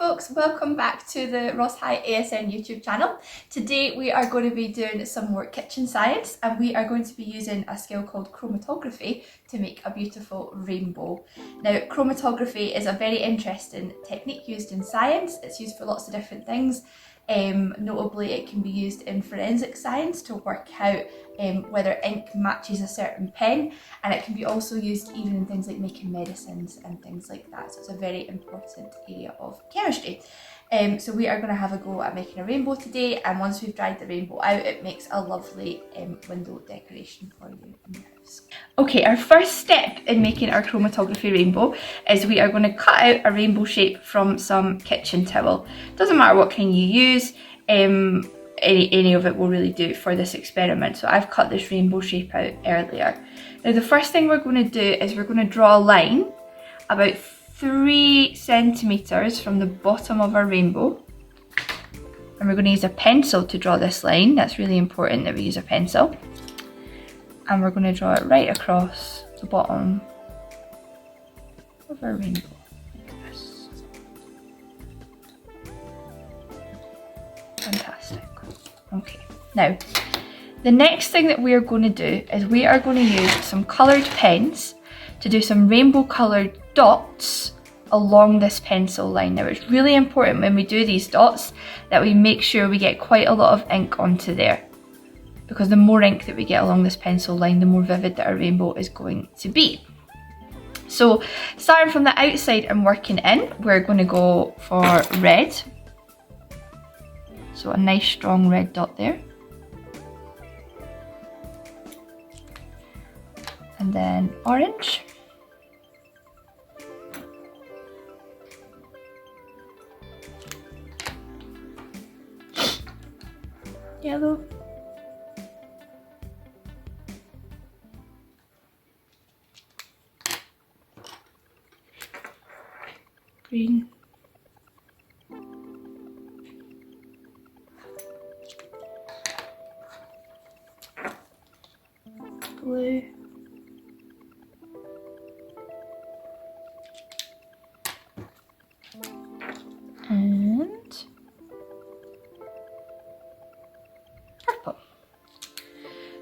folks, welcome back to the Ross High ASN YouTube channel. Today we are going to be doing some more kitchen science and we are going to be using a skill called chromatography to make a beautiful rainbow. Now chromatography is a very interesting technique used in science. It's used for lots of different things. Notably it can be used in forensic science to work out whether ink matches a certain pen, and it can be also used even in things like making medicines and things like that. So it's a very important area of chemistry. So we are going to have a go at making a rainbow today, and once we've dried the rainbow out, it makes a lovely window decoration for you in your house. Okay, our first step in making our chromatography rainbow is we are going to cut out a rainbow shape from some kitchen towel. Doesn't matter what kind you use, any of it will really do for this experiment. So I've cut this rainbow shape out earlier. Now the first thing we're going to do is we're going to draw a line about 3 centimeters from the bottom of our rainbow, and we're going to use a pencil to draw this line. That's really important that we use a pencil, and we're going to draw it right across the bottom of our rainbow like this. Fantastic. Okay, now the next thing that we are going to do is we are going to use some coloured pens to do some rainbow coloured dots along this pencil line. Now it's really important when we do these dots that we make sure we get quite a lot of ink onto there, because the more ink that we get along this pencil line, the more vivid that our rainbow is going to be. So starting from the outside and working in, we're going to go for red. So a nice strong red dot there. And then orange. Yellow. Green. Blue. And purple.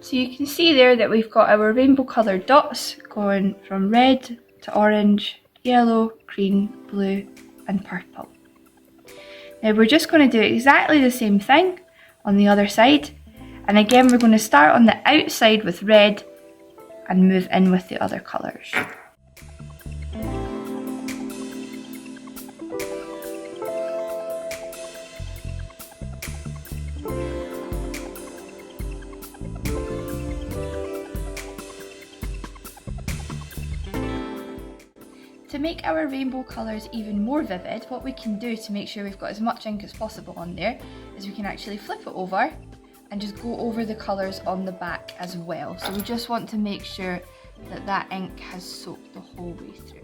So you can see there that we've got our rainbow coloured dots going from red to orange, yellow, green, blue and purple. Now we're just going to do exactly the same thing on the other side, and again we're going to start on the outside with red and move in with the other colours. To make our rainbow colours even more vivid, what we can do to make sure we've got as much ink as possible on there is we can actually flip it over and just go over the colours on the back as well. So we just want to make sure that that ink has soaked the whole way through.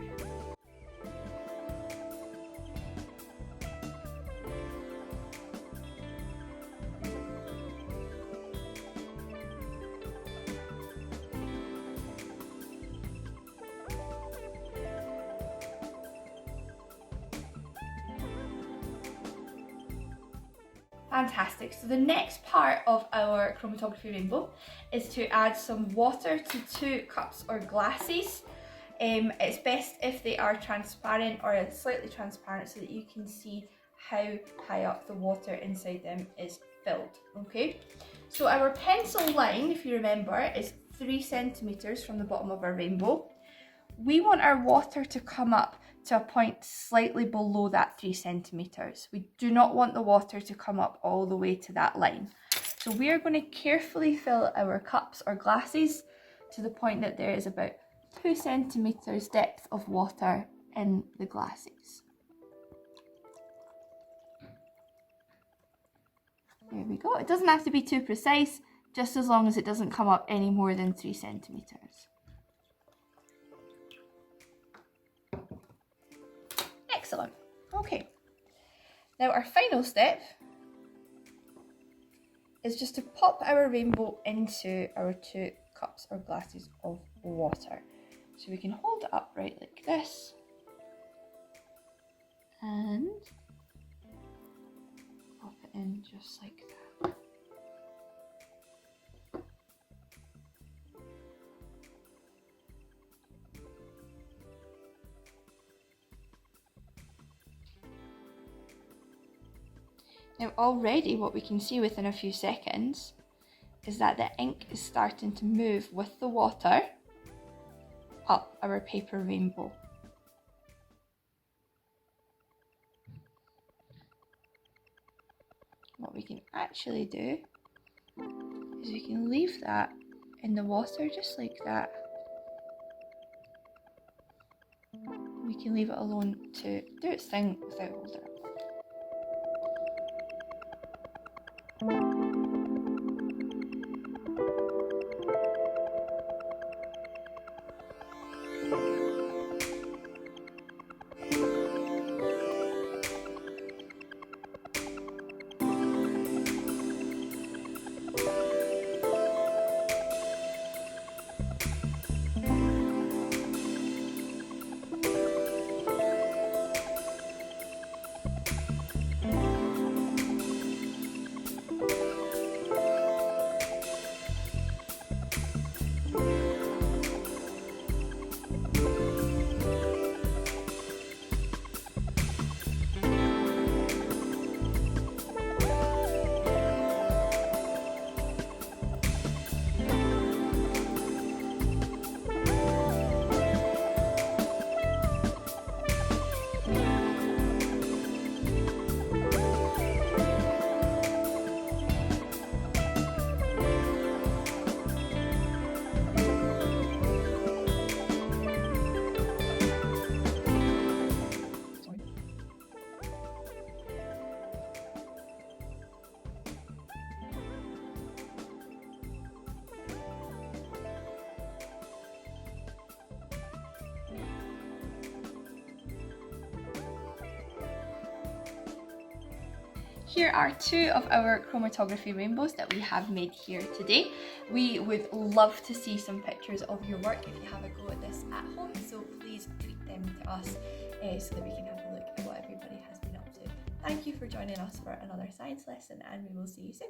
Fantastic. So the next part of our chromatography rainbow is to add some water to 2 cups or glasses. It's best if they are transparent or slightly transparent so that you can see how high up the water inside them is filled. Okay, so our pencil line, if you remember, is 3 centimeters from the bottom of our rainbow. We want our water to come up to a point slightly below that 3 centimeters. We do not want the water to come up all the way to that line. So we are going to carefully fill our cups or glasses to the point that there is about 2 centimeters depth of water in the glasses. There we go. It doesn't have to be too precise, just as long as it doesn't come up any more than 3 centimeters. Excellent. Okay. Now our final step is just to pop our rainbow into our 2 cups or glasses of water. So we can hold it upright like this and just like that. Now already what we can see within a few seconds is that the ink is starting to move with the water up our paper rainbow. What we can actually do is we can leave that in the water just like that. We can leave it alone to do its thing without holding it. Here are two of our chromatography rainbows that we have made here today. We would love to see some pictures of your work if you have a go at this at home, so please tweet them to us so that we can have a look at what everybody has been up to. Thank you for joining us for another science lesson, and we will see you soon.